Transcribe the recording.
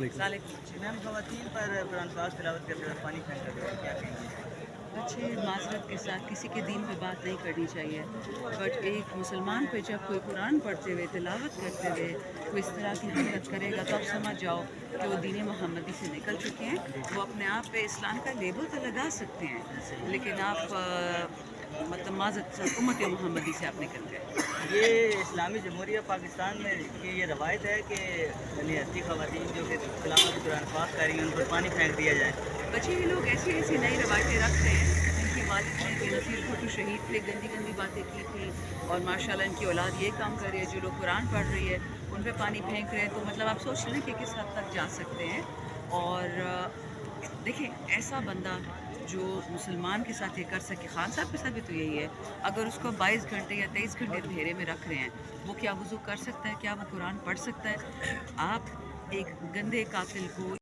वालेकुम। मैम, ख़वातीन पर कुरान पाक तिलावत करते वक्त पानी फेंका गया, क्या कहेंगी? अच्छे माज़रत के साथ किसी के दीन पे बात नहीं करनी चाहिए, बट एक मुसलमान पे जब कोई कुरान पढ़ते हुए तिलावत करते हुए कोई इस तरह की हरकत करेगा तो आप समझ जाओ कि वो दीन मोहम्मदी से निकल चुके हैं। जी वो अपने आप पे इस्लाम का लेबल तो लगा सकते हैं, जी, सही। लेकिन आप मतलब माज़रत उम्मत मोहम्मदी से आप निकल गए। ये इस्लामी जमहूरिया पाकिस्तान में की ये रवायत है कि अली हस्ती ख़वातीन जो कि तिलावत कुरान पाक कर रही हैं, उन पर पानी फेंक दिया जाए। बच्चे ये लोग ऐसी ऐसी नई रवायतें रख रहे हैं। इनकी वालिद ने बेनज़ीर भुट्टो शहीद थे, गंदी गंदी बातें की थी, और माशाल्लाह इनकी औलाद ये काम कर रही है। जो लोग कुरान पढ़ रही है उन पे पानी फेंक रहे हैं, तो मतलब आप सोच लें कि किस हद तक जा सकते हैं। और देखें, ऐसा बंदा जो मुसलमान के साथ ये कर सके, खान साहब के साथ भी तो यही है। अगर उसको 22 घंटे या 23 घंटे अंधेरे में रख रहे हैं, वो क्या वज़ू कर सकता है? क्या वो कुरान पढ़ सकता है? आप एक गंदे कातिल को